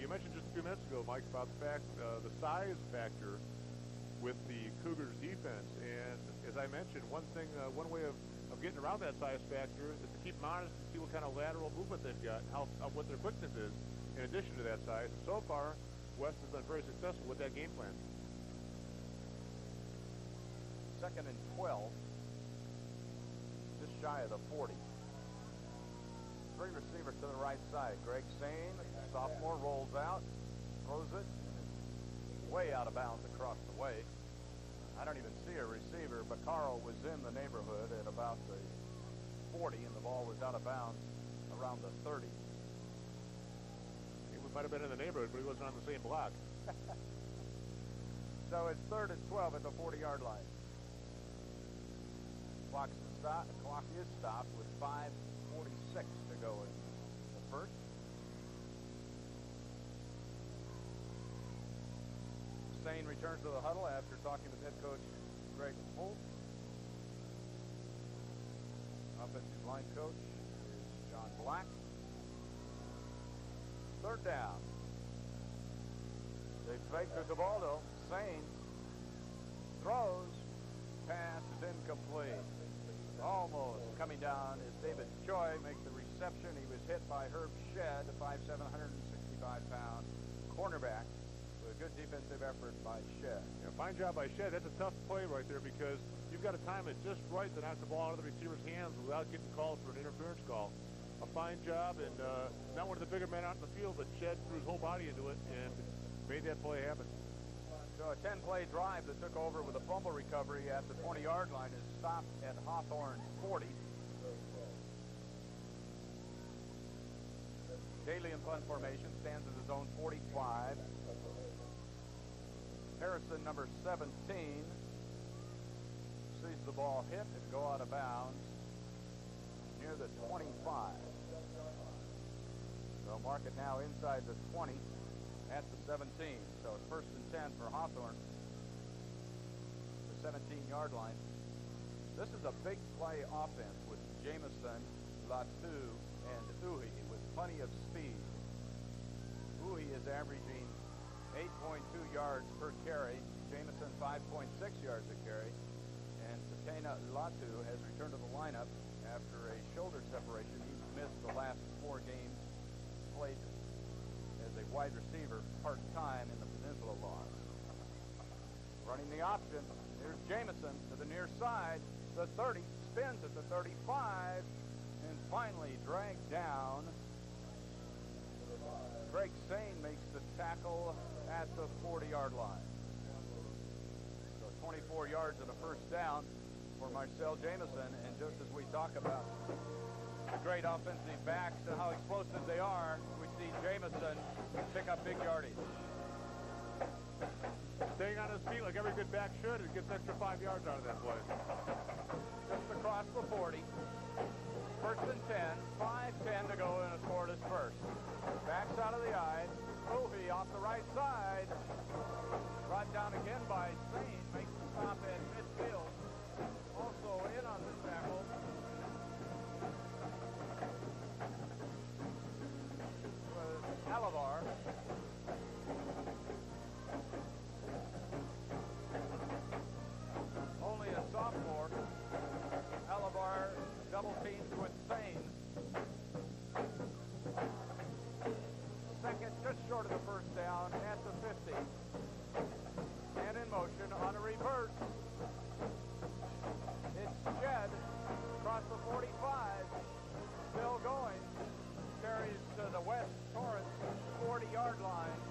you mentioned just a few minutes ago, Mike, about the fact, the size factor with the Cougars defense. And as I mentioned, one way of getting around that size factor is to keep them honest and see what kind of lateral movement they've got, what their quickness is, in addition to that size. And so far, West has been very successful with that game plan. 2nd and 12. Just shy of the 40. Three receivers to the right side. Greg Sane, sophomore, rolls out, throws it way out of bounds across the way. I don't even see a receiver. Baccaro was in the neighborhood at about the 40, and the ball was out of bounds around the 30. He might have been in the neighborhood, but he wasn't on the same block. So it's 3rd and 12 at the 40-yard line. Clock is stopped with 5:46 to go in the first. Sane returns to the huddle after talking with head coach Greg Holt. Offensive line coach is John Black. 3rd down. They fake to Gabaldo. Sane throws. Pass is incomplete. Almost coming down as David Choi makes the reception. He was hit by Herb Shedd, a 5'7", 165-pound cornerback. So a good defensive effort by Shedd. Yeah, fine job by Shedd. That's a tough play right there because you've got to time it just right to knock the ball out of the receiver's hands without getting called for an interference call. A fine job, and not one of the bigger men out in the field, but Shedd threw his whole body into it and made that play happen. So a 10-play drive that took over with a fumble recovery at the 20-yard line is stopped at Hawthorne's 40. Daly in punt formation stands at his own 45. Harrison, number 17, sees the ball hit and go out of bounds near the 25. They'll mark it now inside the 20. At the 17, so it's 1st and 10 for Hawthorne. The 17-yard line. This is a big play offense with Jamison, Latu, and Uhi with plenty of speed. Uhi is averaging 8.2 yards per carry. Jamison 5.6 yards a carry. And Tatena Latu has returned to the lineup after a shoulder separation. He's missed the last 4 games played as a wide receiver part-time in the Peninsula Laws. Running the option. Here's Jamison to the near side. The 30 spins at the 35 and finally dragged down. Greg Sane makes the tackle at the 40-yard line. So 24 yards and a 1st down for Marcel Jamison. And just as we talk about the great offensive backs and how explosive they are, we see Jamison pick up big yardage. Staying on his feet like every good back should, and gets extra 5 yards out of that play. Just across the 40. 1st and 10, 5:10 to go, and a scoreless first. Backs out of the eye. Uhi off the right side. Brought down again by Sane. Makes the stop at midfield. Also in on the tackle. Alavar. Only a sophomore. Alavar double teams with Sane. 2nd, just short of the 1st down at the 50. And in motion on a reverse. It's Shedd across the 45. Still going. Carries to the West Torrance 40-yard line.